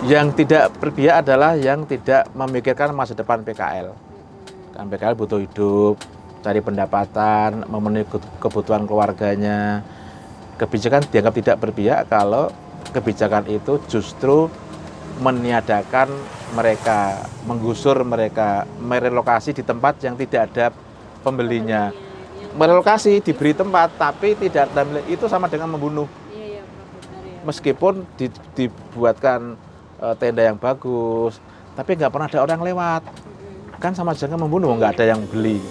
Yang tidak berpihak adalah yang tidak memikirkan masa depan PKL. Kan PKL butuh hidup, cari pendapatan, memenuhi kebutuhan keluarganya. Kebijakan dianggap tidak berpihak kalau kebijakan itu justru meniadakan mereka, menggusur mereka, merelokasi di tempat yang tidak ada pembelinya. Merelokasi diberi tempat tapi tidak ada itu sama dengan membunuh. Meskipun dibuatkan tenda yang bagus, tapi nggak pernah ada orang lewat. Kan sama saja membunuh, nggak ada yang beli.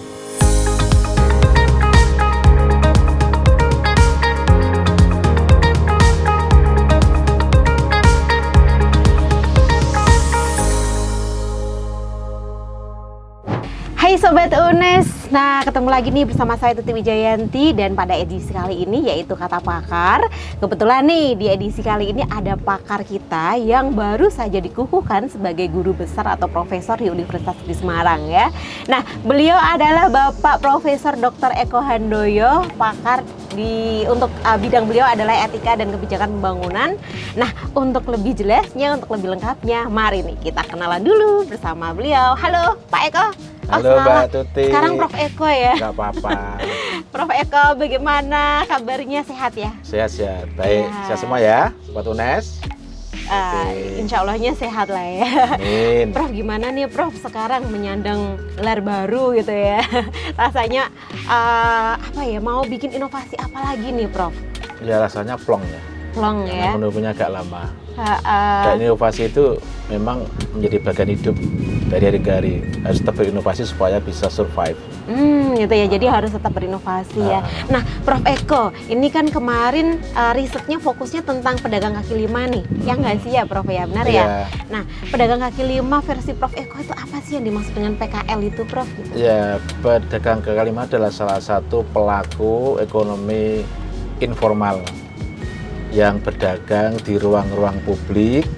Hai Sobat UNES, nah ketemu lagi nih bersama saya Tuti Wijayanti dan pada edisi kali ini yaitu Kata Pakar. Kebetulan nih di edisi kali ini ada pakar kita yang baru saja dikukuhkan sebagai guru besar atau profesor di Universitas di Semarang ya. Nah beliau adalah Bapak Profesor Dr. Eko Handoyo, pakar untuk bidang beliau adalah etika dan kebijakan pembangunan. Nah untuk lebih jelasnya, untuk lebih lengkapnya, mari nih kita kenalan dulu bersama beliau. Halo Pak Eko. Halo Mbak Tuti. Sekarang Prof Eko ya. Nggak apa-apa. Prof Eko, bagaimana kabarnya, sehat ya? Sehat-sehat, baik. Ya. Sehat semua ya, Sobat UNES. Insya Allahnya sehat lah ya. Amin. Prof, gimana nih Prof sekarang menyandang gelar baru gitu ya? Rasanya mau bikin inovasi apa lagi nih Prof? Ya rasanya plong ya. Plong ya. Menunggunya agak lama. Dan inovasi itu memang menjadi bagian hidup dari hari ke hari. Harus tetap berinovasi supaya bisa survive. Gitu ya. Jadi harus tetap berinovasi ya. Nah, Prof Eko, ini kan kemarin risetnya fokusnya tentang pedagang kaki lima nih. Ya nggak sih ya Prof ya, benar ya? Nah, pedagang kaki lima versi Prof Eko itu apa sih yang dimaksud dengan PKL itu Prof? Ya, pedagang kaki lima adalah salah satu pelaku ekonomi informal yang berdagang di ruang-ruang publik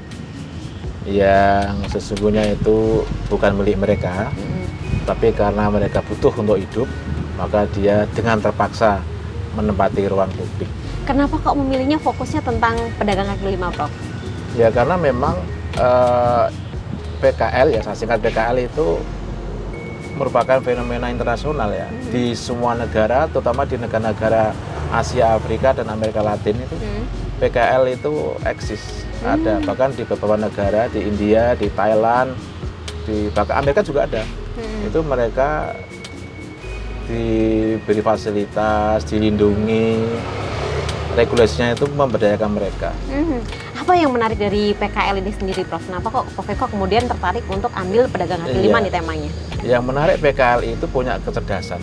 yang sesungguhnya itu bukan milik mereka, tapi karena mereka butuh untuk hidup, maka dia dengan terpaksa menempati ruang publik. Kenapa kok memilihnya fokusnya tentang pedagang kaki lima, Prof? Ya karena memang PKL, ya saya singkat PKL itu merupakan fenomena internasional ya. Di semua negara, terutama di negara-negara Asia, Afrika, dan Amerika Latin itu PKL itu eksis, ada. Bahkan di beberapa negara, di India, di Thailand, bahkan Amerika juga ada. Itu mereka diberi fasilitas, dilindungi, regulasinya itu memberdayakan mereka. Apa yang menarik dari PKL ini sendiri, Prof? Kenapa kok Prof Eko kemudian tertarik untuk ambil pedagang kaki lima nih temanya? Yang menarik PKL itu punya kecerdasan.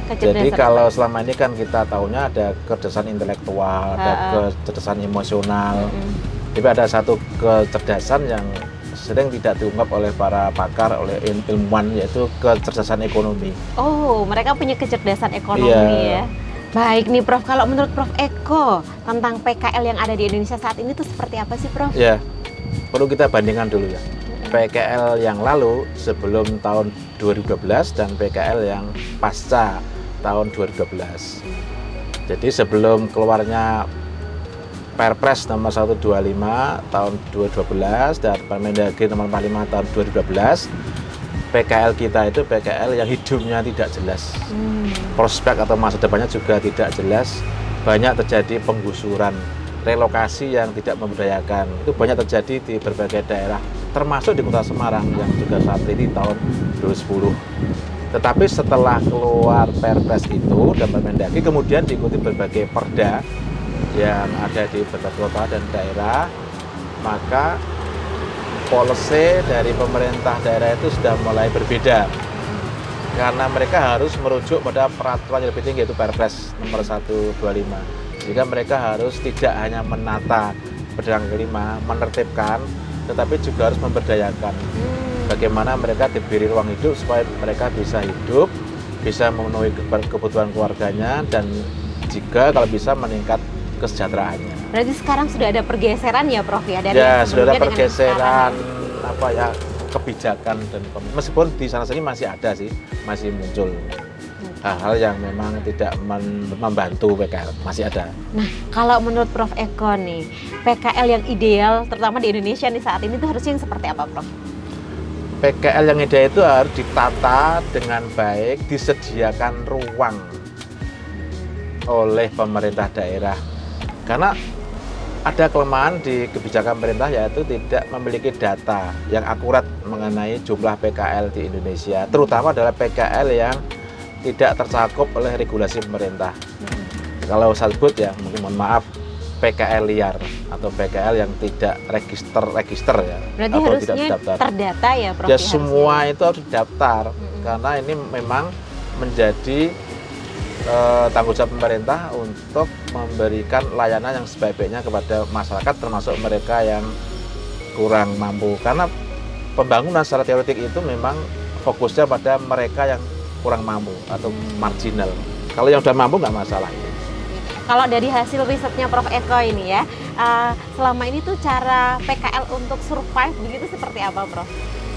Jadi kalau selama ini kan kita tahunya ada kecerdasan intelektual, ada kecerdasan emosional. Tapi ada satu kecerdasan yang sering tidak diungkap oleh para pakar, oleh ilmuwan, yaitu kecerdasan ekonomi. Oh, mereka punya kecerdasan ekonomi ya. Baik nih Prof, kalau menurut Prof Eko tentang PKL yang ada di Indonesia saat ini tuh seperti apa sih Prof? Ya, perlu kita bandingkan dulu ya. PKL yang lalu sebelum tahun 2012 dan PKL yang pasca tahun 2012. Jadi sebelum keluarnya Perpres nomor 125 tahun 2012 dan Permendagri nomor 45 tahun 2012, PKL kita itu PKL yang hidupnya tidak jelas. Prospek atau masa depannya juga tidak jelas. Banyak terjadi penggusuran, relokasi yang tidak memberdayakan. Itu banyak terjadi di berbagai daerah, termasuk di Kota Semarang yang juga saat ini tahun 2010. Tetapi setelah keluar Perpres itu dan Permendagri, kemudian diikuti berbagai perda yang ada di berbagai kota dan daerah, maka policy dari pemerintah daerah itu sudah mulai berbeda. Karena mereka harus merujuk pada peraturan yang lebih tinggi, yaitu Perpres nomor 125. Sehingga mereka harus tidak hanya menata pedagang kaki lima, menertibkan, tetapi juga harus memberdayakan. Bagaimana mereka diberi ruang hidup supaya mereka bisa hidup, bisa memenuhi kebutuhan keluarganya, dan juga kalau bisa meningkat kesejahteraannya. Berarti sekarang sudah ada pergeseran ya Prof ya? Dari sudah ada pergeseran kebijakan dan meskipun di sana sini masih ada sih, masih muncul. hal-hal yang memang tidak membantu PKL masih ada. Nah, kalau menurut Prof Eko nih, PKL yang ideal, terutama di Indonesia nih saat ini tuh harusnya yang seperti apa, Prof? PKL yang ideal itu harus ditata dengan baik, disediakan ruang oleh pemerintah daerah. Karena ada kelemahan di kebijakan pemerintah yaitu tidak memiliki data yang akurat mengenai jumlah PKL di Indonesia, terutama adalah PKL yang tidak tercakup oleh regulasi pemerintah. Kalau saya sebut ya, mungkin mohon maaf, PKL liar atau PKL yang tidak register ya. Berarti atau harusnya tidak terdaftar. terdata ya, Prof? Ya semua itu harus didaftar karena ini memang menjadi tanggung jawab pemerintah untuk memberikan layanan yang sebaik-baiknya kepada masyarakat, termasuk mereka yang kurang mampu. Karena pembangunan secara teoretik itu memang fokusnya pada mereka yang kurang mampu atau marginal. Kalau yang sudah mampu nggak masalah. Kalau dari hasil risetnya Prof Eko ini ya, selama ini tuh cara PKL untuk survive begitu seperti apa, Prof?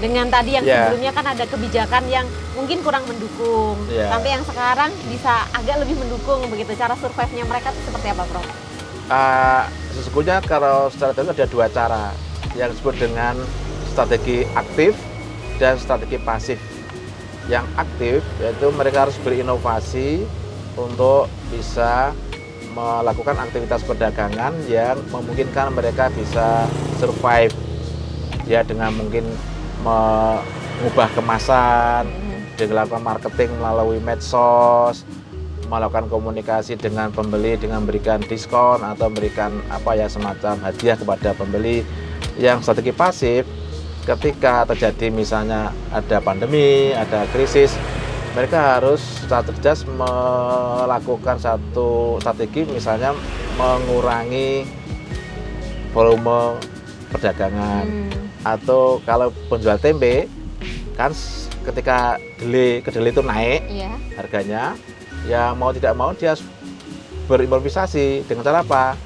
Dengan tadi yang sebelumnya kan ada kebijakan yang mungkin kurang mendukung, sampai yang sekarang bisa agak lebih mendukung begitu. Cara survive-nya mereka tuh seperti apa, Prof? Sesungguhnya kalau secara teori ada dua cara yang disebut dengan strategi aktif dan strategi pasif. Yang aktif yaitu mereka harus berinovasi untuk bisa melakukan aktivitas perdagangan yang memungkinkan mereka bisa survive ya, dengan mungkin mengubah kemasan, dilakukan marketing melalui medsos, melakukan komunikasi dengan pembeli dengan memberikan diskon atau memberikan apa ya semacam hadiah kepada pembeli. Yang strategi pasif, ketika terjadi misalnya ada pandemi, ada krisis, mereka harus secara cerdas melakukan satu strategi, misalnya mengurangi volume perdagangan. Atau kalau penjual tempe kan ketika kedelai itu naik harganya, ya mau tidak mau dia harus berimprovisasi dengan cara apa?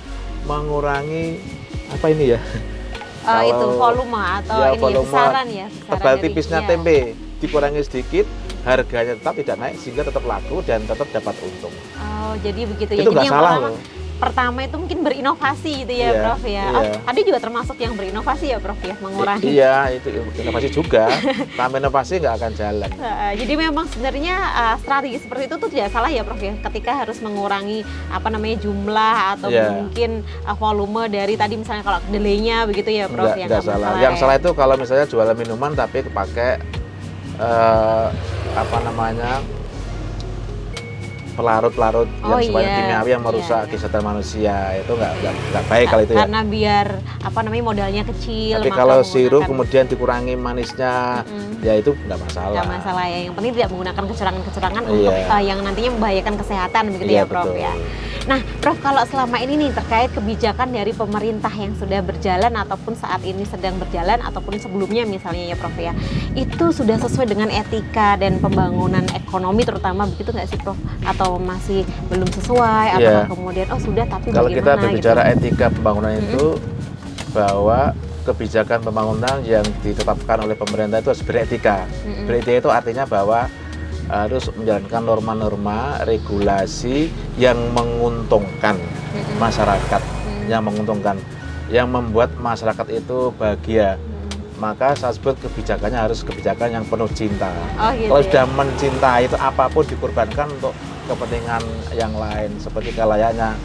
Mengurangi apa ini ya? Itu volume atau ya, ini volume, besaran ya? Tebal tipisnya tempe dikurangi sedikit, harganya tetap tidak naik sehingga tetap laku dan tetap dapat untung. Oh, jadi begitu ya. Itu jadi nggak salah loh. Pertama itu mungkin berinovasi gitu ya, Prof ya. Oh, tadi juga termasuk yang berinovasi ya, Prof ya, mengurangi. Iya, itu inovasi juga. Tanpa inovasi nggak akan jalan. Jadi memang sebenarnya strategi seperti itu tuh tidak salah ya, Prof ya. Ketika harus mengurangi jumlah atau mungkin volume dari tadi misalnya kalau kedelainya begitu ya, Prof ya. Nggak salah. Yang salah itu kalau misalnya jualan minuman tapi pakai pelarut-pelarut yang sifatnya kimiawi yang merusak kesehatan manusia, itu nggak baik kalau itu ya. Karena biar modalnya kecil. Tapi kalau sirup kemudian dikurangi manisnya, ya itu nggak masalah. Nggak masalah ya. Yang penting tidak menggunakan kecurangan-kecurangan untuk yang nantinya membahayakan kesehatan begitu ya, Prof ya. Nah, Prof, kalau selama ini nih terkait kebijakan dari pemerintah yang sudah berjalan ataupun saat ini sedang berjalan ataupun sebelumnya misalnya ya, Prof ya, itu sudah sesuai dengan etika dan pembangunan ekonomi terutama begitu nggak sih, Prof? Atau masih belum sesuai atau kemudian sudah tapi kalau bagaimana? Kita berbicara gitu? Etika pembangunan itu bahwa kebijakan pembangunan yang ditetapkan oleh pemerintah itu harus beretika. Beretika itu artinya bahwa harus menjalankan norma-norma regulasi yang menguntungkan masyarakat, yang menguntungkan, yang membuat masyarakat itu bahagia. Maka saya sebut kebijakannya harus kebijakan yang penuh cinta. Gitu kalau ya? sudah mencintai itu apapun dikorbankan untuk kepentingan yang lain. Seperti layaknya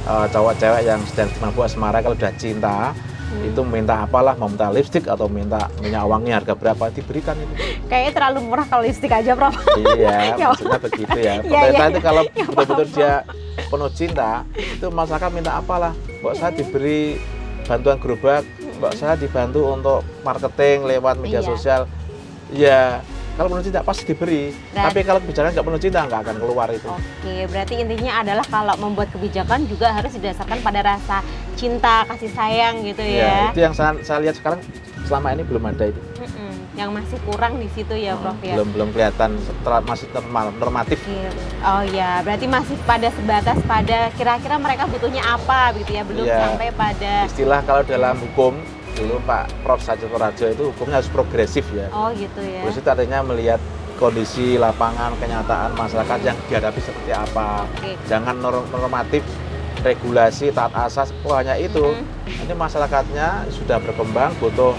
cowok cewek yang sedang mabuk asmara, kalau sudah cinta itu minta apalah, mau minta lipstik atau minta minyak wangi harga berapa diberikan itu. Kayaknya terlalu murah kalau lipstik aja, Prof. Iya, maksudnya begitu ya. Pemerintah itu kalau betul-betul dia penuh cinta, itu masyarakat minta apalah, mbok saya diberi bantuan gerobak, mbok saya dibantu untuk marketing lewat media sosial. Ya, kalau penuh cinta pasti diberi. Tapi kalau kebijakan nggak penuh cinta nggak akan keluar itu. Oke, berarti intinya adalah kalau membuat kebijakan juga harus didasarkan pada rasa cinta, kasih sayang gitu ya. Itu yang saya lihat sekarang selama ini belum ada itu. Yang masih kurang di situ ya, Prof ya. Belum kelihatan, masih normatif. Oh ya, berarti masih pada sebatas pada kira-kira mereka butuhnya apa gitu ya, belum sampai pada istilah kalau dalam hukum dulu Pak Prof Sajat Rajo itu hukumnya harus progresif ya. Oh gitu ya. Terus itu artinya melihat kondisi lapangan, kenyataan masyarakat yang dihadapi seperti apa. Oke. Jangan normatif, regulasi, taat asas, hanya itu. Nanti masyarakatnya sudah berkembang, butuh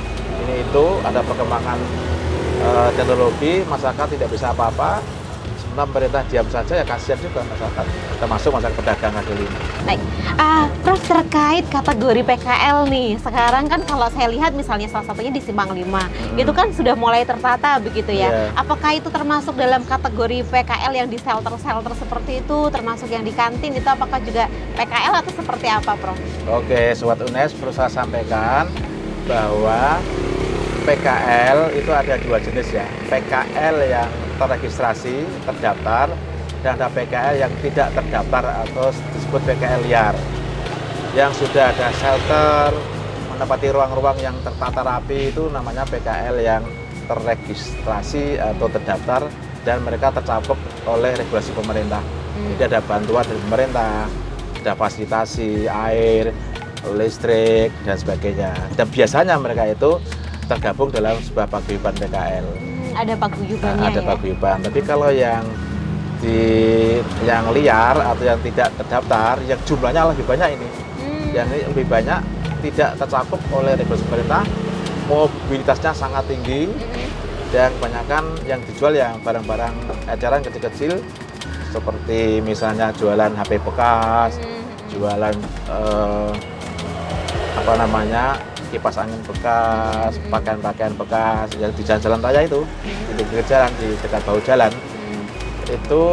ini itu, ada perkembangan teknologi, masyarakat tidak bisa apa-apa. Sebenarnya pemerintah diam saja, ya kasihan juga masyarakat, termasuk masyarakat pedagang kaki lima. Baik, Prof, terkait kategori PKL nih, sekarang kan kalau saya lihat misalnya salah satunya di Simpang 5, itu kan sudah mulai tertata begitu ya. Iya. Apakah itu termasuk dalam kategori PKL yang di shelter-shelter seperti itu, termasuk yang di kantin itu apakah juga PKL atau seperti apa, Prof? Oke, Sobat UNES, perlu saya sampaikan bahwa PKL itu ada dua jenis ya. PKL yang terregistrasi, terdaftar, dan ada PKL yang tidak terdaftar atau disebut PKL liar. Yang sudah ada shelter, menempati ruang-ruang yang tertata rapi itu namanya PKL yang terregistrasi atau terdaftar dan mereka tercakup oleh regulasi pemerintah. Jadi ada bantuan dari pemerintah, ada fasilitasi air, listrik, dan sebagainya. Dan biasanya mereka itu tergabung dalam sebuah paguyuban PKL. Ada paguyubannya Ada ya? paguyuban. Tapi kalau yang liar atau yang tidak terdaftar, yang jumlahnya lebih banyak ini. Yang lebih banyak tidak tercakup oleh regulasi pemerintah, mobilitasnya sangat tinggi, dan kebanyakan yang dijual yang barang-barang eceran kecil-kecil, seperti misalnya jualan HP bekas, jualan kipas angin bekas, pakaian-pakaian bekas yang di jalan raya itu, di pinggir jalan, di dekat bahu jalan, itu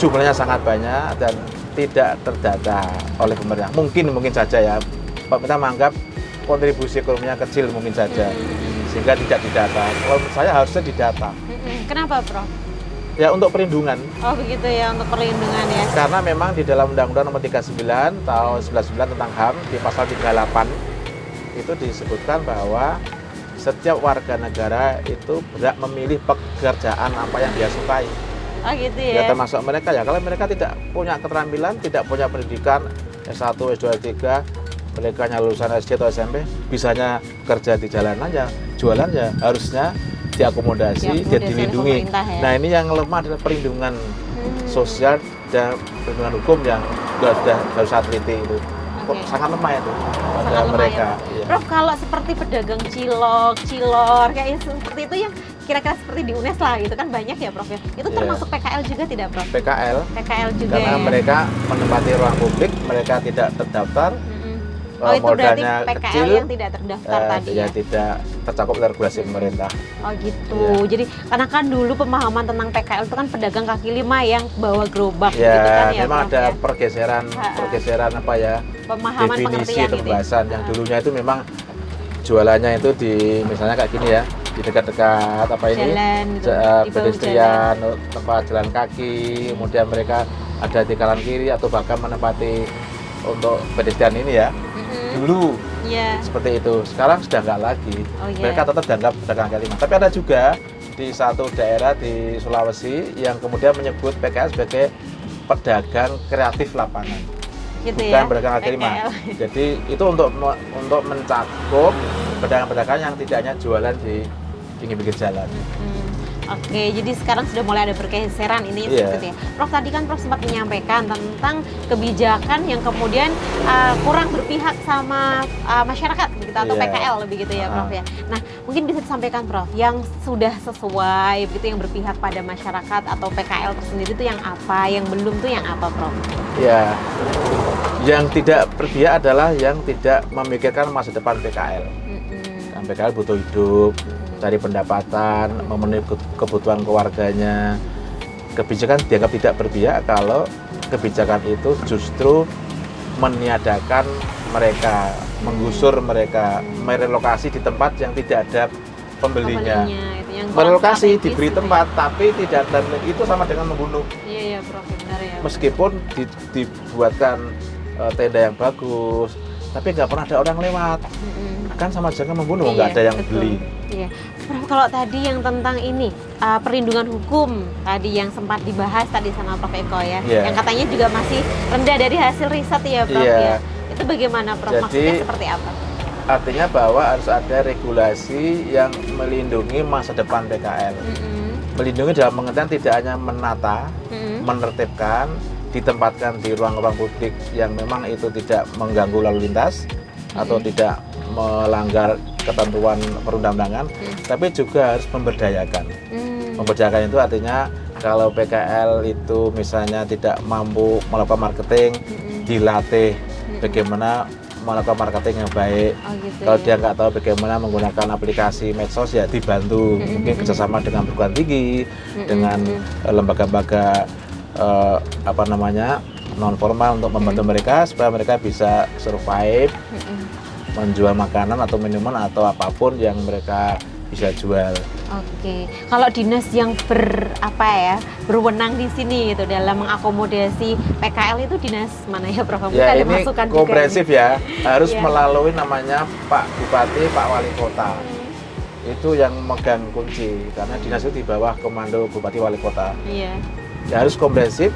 jumlahnya sangat banyak dan tidak terdata oleh pemerintah. Mungkin saja ya, pemerintah menganggap kontribusi ekonominya kecil mungkin saja, sehingga tidak didata. Kalau menurut saya harusnya didata. Kenapa, Prof? Ya untuk perlindungan. Oh begitu ya, untuk perlindungan ya. Karena memang di dalam Undang-Undang Nomor 39 tahun 1999 tentang HAM di pasal 38 itu disebutkan bahwa setiap warga negara itu berhak memilih pekerjaan apa yang dia sukai. Oh gitu Ya ya. termasuk mereka ya. Kalau mereka tidak punya keterampilan, tidak punya pendidikan S1, S2, S3, mereka hanya lulusan SD atau SMP, bisanya kerja di jalan aja, jualan ya, harusnya diakomodasi dan dilindungi. Ya. Nah ini yang lemah adalah perlindungan sosial dan perlindungan hukum yang sudah harus saya teliti itu. Sangat lemah itu pada mereka. Ya. Prof, kalau seperti pedagang cilor, kayak seperti itu yang kira-kira seperti di UNES lah, itu kan banyak ya, Prof ya. Itu termasuk PKL juga tidak, Prof? PKL juga. Karena ya. mereka menempati ruang publik, mereka tidak terdaftar. Oh itu berarti modalnya PKL kecil, yang tidak terdaftar tadi ya? tidak tercakup oleh regulasi pemerintah. Oh gitu, jadi karena kan dulu pemahaman tentang PKL itu kan pedagang kaki lima yang bawa gerobak gitu kan ya, memang Prof, ada ya? pergeseran apa ya, pemahaman definisi pengertian atau gitu ya? pembahasan. Yang dulunya itu memang jualannya itu di misalnya kayak gini ya, di dekat-dekat apa ini, Jalan gitu, di bahu pedestrian, tempat jalan kaki, kemudian mereka ada di kanan kiri atau bahkan menempati untuk pedestrian ini ya. Dulu seperti itu, sekarang sudah nggak lagi. Mereka tetap dianggap pedagang kaki lima. Tapi ada juga di satu daerah di Sulawesi yang kemudian menyebut PKL sebagai pedagang kreatif lapangan, gitu bukan ya? pedagang kaki lima. Jadi itu untuk mencakup pedagang-pedagang yang tidak hanya jualan di pinggir-pinggir jalan. Oke, jadi sekarang sudah mulai ada pergeseran ini seperti ya. Prof, tadi kan Prof sempat menyampaikan tentang kebijakan yang kemudian kurang berpihak sama masyarakat begitu atau PKL lebih gitu ya, Prof ya. Nah, mungkin bisa disampaikan Prof yang sudah sesuai begitu, yang berpihak pada masyarakat atau PKL tersendiri itu yang apa, yang belum tuh yang apa, Prof? Ya, yang tidak berpihak adalah yang tidak memikirkan masa depan PKL. Kan PKL butuh hidup, cari pendapatan, memenuhi kebutuhan keluarganya. Kebijakan dianggap tidak berpihak kalau kebijakan itu justru meniadakan mereka, menggusur mereka, merelokasi di tempat yang tidak ada pembelinya. Merelokasi, diberi tempat, tapi tidak, dan itu sama dengan membunuh. Iya, Prof, benar ya. Meskipun dibuatkan tenda yang bagus, tapi nggak pernah ada orang lewat. Kan sama aja membunuh, nggak ada yang beli. Iya. Prof, kalau tadi yang tentang ini perlindungan hukum tadi yang sempat dibahas tadi sama Prof Eko ya, yang katanya juga masih rendah dari hasil riset ya, Prof ya. Itu bagaimana, Prof? Maksudnya seperti apa? Artinya bahwa harus ada regulasi yang melindungi masa depan PKL. Melindungi dalam pengertian tidak hanya menata, menertibkan, ditempatkan di ruang-ruang publik yang memang itu tidak mengganggu lalu lintas atau tidak melanggar ketentuan perundang-undangan, tapi juga harus memberdayakan. Memberdayakan itu artinya kalau PKL itu misalnya tidak mampu melakukan marketing, dilatih bagaimana melakukan marketing yang baik. Gitu, kalau dia nggak tahu bagaimana menggunakan aplikasi medsos, ya dibantu mungkin kerjasama dengan perguruan tinggi, dengan lembaga-lembaga non formal untuk membantu mereka supaya mereka bisa survive, menjual makanan atau minuman atau apapun yang mereka bisa jual. Oke, kalau dinas yang berwenang di sini gitu dalam mengakomodasi PKL itu dinas mana ya, Prof? Ya, ini komprehensif ya, harus melalui namanya Pak Bupati, Pak Wali Kota. Itu yang megang kunci karena dinas itu di bawah komando Bupati Wali Kota. Ya, harus komprehensif.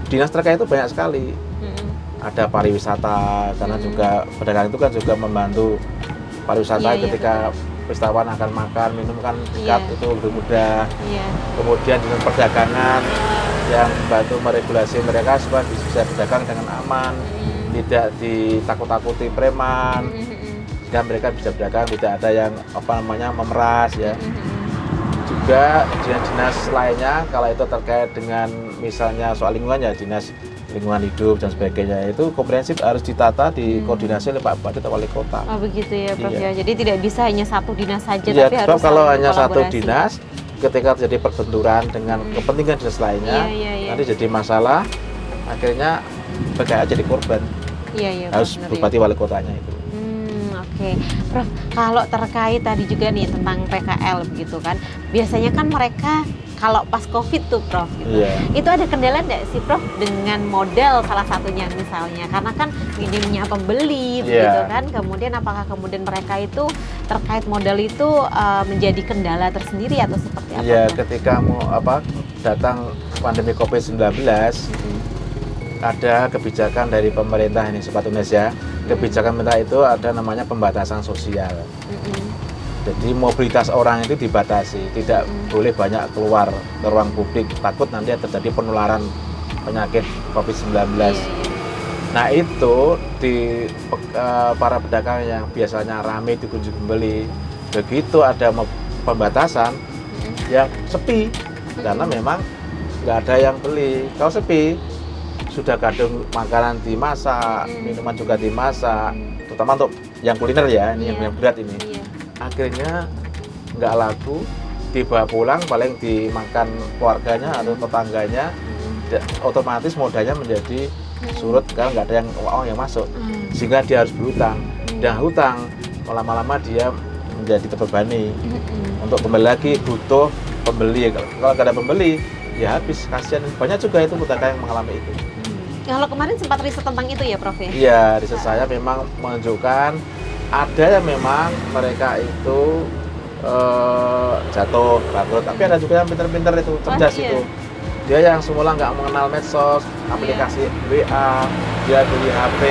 Dinas terkait itu banyak sekali. Ada pariwisata karena juga pedagang itu kan juga membantu pariwisata ketika wisatawan akan makan, minum kan dekat, itu lebih mudah. Kemudian dinas perdagangan yang bantu meregulasi mereka supaya bisa berdagang dengan aman, tidak ditakut-takuti preman, dan mereka bisa berdagang tidak ada yang memeras ya. Juga dinas-dinas lainnya kalau itu terkait dengan misalnya soal lingkungan, ya dinas lingkungan hidup dan sebagainya, itu komprehensif harus ditata, dikoordinasi oleh Pak Bupati atau Wali Kota. Oh begitu ya, Prof ya. Jadi tidak bisa hanya satu dinas saja, tapi harus kalau hanya satu dinas, ketika terjadi perbenturan dengan kepentingan dinas lainnya, nanti jadi masalah, akhirnya PKL jadi korban. Harus Bupati Wali Kotanya itu. Oke, Prof, kalau terkait tadi juga nih tentang PKL begitu kan, biasanya kan mereka kalau pas COVID tuh, Prof, gitu. Itu ada kendala nggak sih, Prof, dengan modal salah satunya misalnya, karena kan minimnya pembeli, begitu kan, kemudian apakah kemudian mereka itu terkait modal itu menjadi kendala tersendiri atau seperti apa? Ya, ketika mau datang pandemi COVID-19, ada kebijakan dari pemerintah ini, Sobat Indonesia. Kebijakan pemerintah itu ada namanya pembatasan sosial. Jadi mobilitas orang itu dibatasi, tidak boleh banyak keluar ke ruang publik, takut nanti terjadi penularan penyakit COVID-19. Nah itu di para pedagang yang biasanya ramai dikunjungi pembeli, begitu ada pembatasan, ya sepi, karena memang nggak ada yang beli. Kalau sepi, sudah kadang makanan dimasak, minuman juga dimasak, terutama untuk yang kuliner ya, ini yang berat ini. Akhirnya nggak laku, dibawa pulang paling dimakan keluarganya atau tetangganya, otomatis modalnya menjadi surut karena nggak ada yang masuk, sehingga dia harus berhutang. Dan hutang lama-lama dia menjadi terbebani. Untuk kembali lagi butuh pembeli. Kalau nggak ada pembeli, ya habis, kasihan. Banyak juga itu pedagang yang mengalami itu. Kalau kemarin sempat riset tentang itu ya, Prof ya? Iya, riset saya memang menunjukkan ada yang memang mereka itu jatuh, bangkrut, tapi ada juga yang pinter-pinter itu, cerdas itu. Dia yang semula nggak mengenal medsos, aplikasi WA, dia beli HP,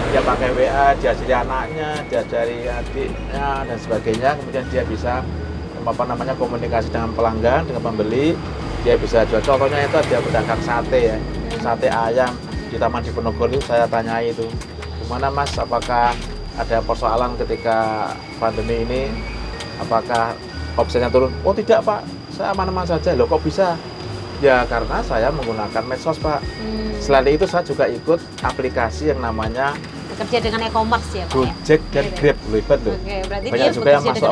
dia pakai WA, diajari anaknya, diajari adiknya dan sebagainya, kemudian dia bisa komunikasi dengan pelanggan, dengan pembeli, dia bisa jual. Contohnya itu dia pedagang sate ya, sate ayam di Taman Diponegoro itu saya tanyai itu, gimana Mas, apakah ada persoalan ketika pandemi ini, apakah omsetnya turun? Oh tidak Pak, saya aman-aman saja. Loh kok bisa? Ya karena saya menggunakan medsos Pak. Selain itu saya juga ikut aplikasi yang namanya bekerja dengan e-commerce ya Pak? Gojek dan Grab, hebat loh. Banyak juga yang masuk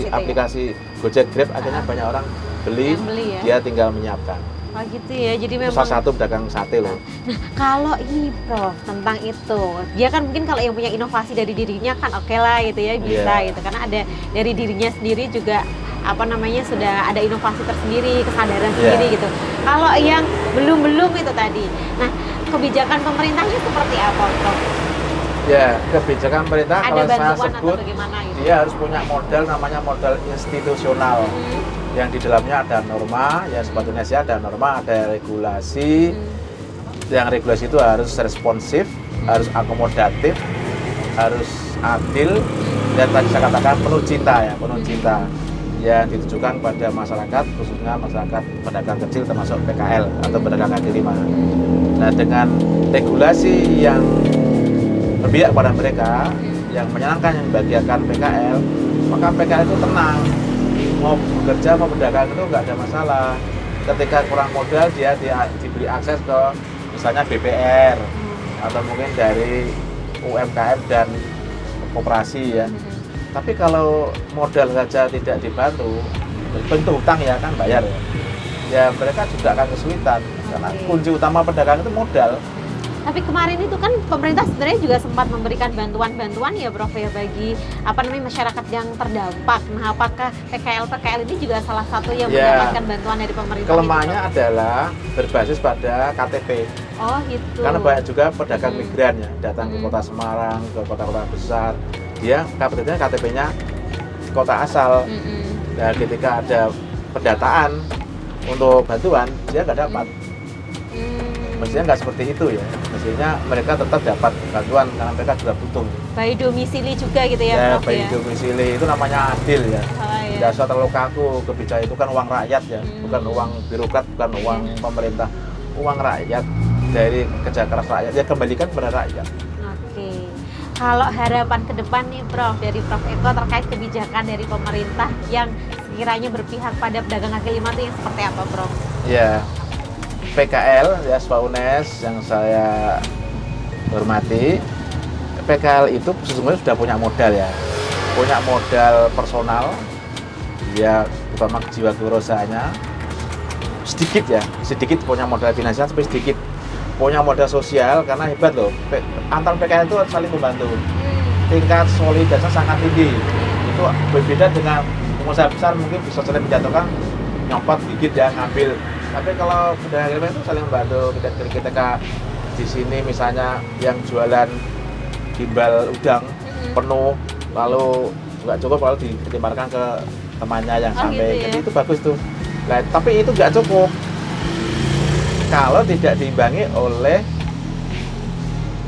aplikasi Gojek Grab, akhirnya banyak orang beli ya? Dia tinggal menyiapkan. Oh gitu ya, jadi memang salah satu pedagang sate loh. Nah kalau ini Prof, tentang itu, dia kan mungkin kalau yang punya inovasi dari dirinya kan oke lah gitu ya, bisa gitu, karena ada dari dirinya sendiri juga sudah ada inovasi tersendiri, kesadaran sendiri gitu. Kalau yang belum itu tadi, nah kebijakan pemerintahnya seperti apa, Prof? Ya, kebijakan pemerintah ada kalau saya sebut gitu? Dia harus punya modal, namanya modal institusional. Yang di dalamnya ada norma, ya Sobat Indonesia, ada norma, ada regulasi. Yang regulasi itu harus responsif, harus akomodatif, harus adil, dan tadi saya katakan penuh cinta ya, penuh cinta. yang ditujukan pada masyarakat, khususnya masyarakat pedagang kecil termasuk PKL atau pedagang kaki lima. Nah, dengan regulasi yang berpihak pada mereka, yang menyenangkan, yang membahagiakan PKL, maka PKL itu tenang, mau bekerja mau berdagang itu nggak ada masalah. Ketika kurang modal dia diberi akses ke misalnya BPR atau mungkin dari UMKM dan koperasi ya. Tapi kalau modal saja tidak dibantu, bentuk hutang ya kan bayar ya, ya mereka juga akan kesulitan karena kunci utama pedagang itu modal. Tapi kemarin itu kan pemerintah sebenarnya juga sempat memberikan bantuan-bantuan ya Prof ya bagi masyarakat yang terdampak. Nah, apakah PKL ini juga salah satu yang mendapatkan bantuan dari pemerintah? Kelemahannya adalah berbasis pada KTP. Oh gitu. Karena banyak juga pedagang migran ya datang ke kota Semarang, ke kota-kota besar, dia KTP-nya kota asal. Dan ketika ada pendataan untuk bantuan, dia nggak dapat. Mestinya nggak seperti itu ya. Mestinya mereka tetap dapat bantuan karena mereka juga butuh. By domisili juga gitu ya, Prof by domisili itu namanya adil ya. Tidak usah terlalu kaku, kebijakan itu kan uang rakyat ya, bukan uang birokrat, bukan uang pemerintah, uang rakyat dari kerja keras rakyat, ya kembalikan kepada rakyat. Oke. Kalau harapan ke depan nih Prof, dari Prof Eko terkait kebijakan dari pemerintah yang sekiranya berpihak pada pedagang kaki lima itu yang seperti apa Prof? Ya, PKL ya Pak UNES yang saya hormati, PKL itu sesungguhnya sudah punya modal ya, punya modal personal, ya terutama jiwa kewirausahaannya sedikit punya modal finansial tapi sedikit, punya modal sosial karena hebat loh, antar PKL itu saling membantu, tingkat solidaritasnya sangat tinggi, itu berbeda dengan pengusaha besar mungkin bisa saling menjatuhkan nyopot gigit ya ngambil. Tapi kalau pedagang kaki lima itu saling membantu. Ketika di sini misalnya yang jualan gimbal udang penuh, lalu nggak cukup lalu ditimarkan ke temannya yang sampai, gitu ya? jadi itu bagus tuh. Nah, tapi itu nggak cukup kalau tidak diimbangi oleh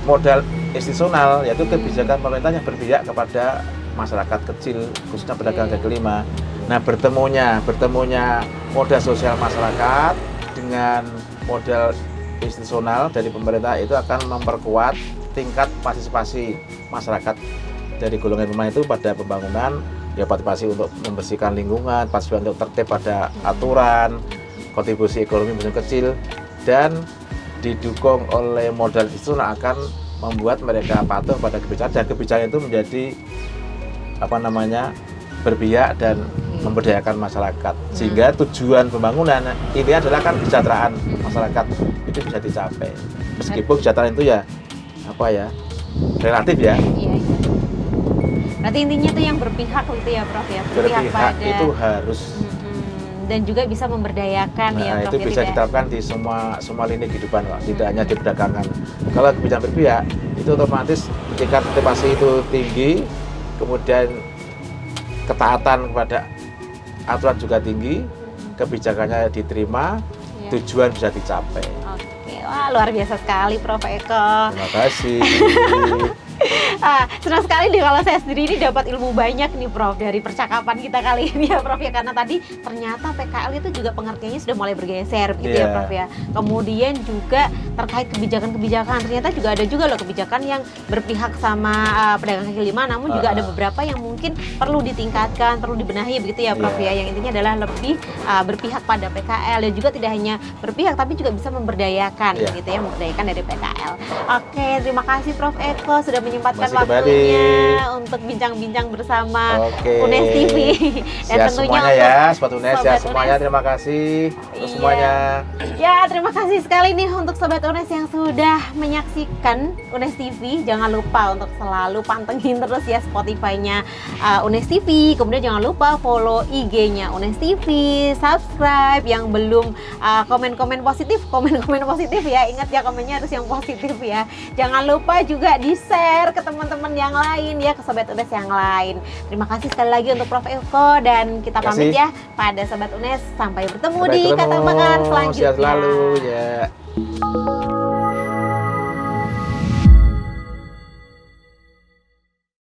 modal institusional, yaitu kebijakan pemerintah yang berpihak kepada masyarakat kecil, khususnya pedagang kaki lima. Nah, bertemunya modal sosial masyarakat dengan modal institusional dari pemerintah itu akan memperkuat tingkat partisipasi masyarakat dari golongan rumah itu pada pembangunan, ya partisipasi untuk membersihkan lingkungan, partisipasi untuk tertib pada aturan, kontribusi ekonomi mesin kecil, dan didukung oleh modal institusional akan membuat mereka patuh pada kebijakan, dan kebijakan itu menjadi berpihak dan memberdayakan masyarakat, sehingga tujuan pembangunan ini adalah kan kesejahteraan masyarakat itu bisa dicapai, meskipun kesejahteraan itu ya relatif ya. Iya. Berarti intinya tuh yang berpihak gitu ya Prof ya, berpihak pada itu harus dan juga bisa memberdayakan ya Prof. Itu bisa diterapkan di semua lini kehidupan, tidak hanya di perdagangan. Kalau kebijakan berpihak itu otomatis tingkat partisipasi itu tinggi, kemudian ketaatan kepada aturan juga tinggi, kebijakannya diterima, tujuan bisa dicapai. Oke, wah luar biasa sekali Prof Eko. Terima kasih. Senang sekali nih kalau saya sendiri ini dapat ilmu banyak nih Prof dari percakapan kita kali ini ya Prof ya, karena tadi ternyata PKL itu juga pengertiannya sudah mulai bergeser gitu ya Prof ya. Kemudian juga terkait kebijakan-kebijakan, ternyata juga ada juga loh kebijakan yang berpihak sama pedagang kaki lima, namun juga ada beberapa yang mungkin perlu ditingkatkan, perlu dibenahi begitu ya Prof ya. Yang intinya adalah lebih berpihak pada PKL, dan juga tidak hanya berpihak tapi juga bisa memberdayakan gitu ya, memberdayakan dari PKL. Oke, terima kasih Prof Eko sudah menyempatkan waktunya untuk bincang-bincang bersama UNES TV. Dan tentunya semuanya ya, Sobat UNES ya semuanya, terima kasih untuk semuanya. Ya, terima kasih sekali nih untuk Sobat UNES yang sudah menyaksikan UNES TV. Jangan lupa untuk selalu pantengin terus ya Spotify-nya UNES TV. Kemudian jangan lupa follow IG-nya UNES TV, subscribe. Yang belum komen-komen positif ya. Ingat ya, komennya harus yang positif ya. Jangan lupa juga di-share ke teman-teman yang lain ya, ke Sobat UNES yang lain. Terima kasih sekali lagi untuk Prof Eko, dan kita pamit ya pada Sobat UNES. Sampai bertemu di Kata Pakar selanjutnya. Sehat selalu ya.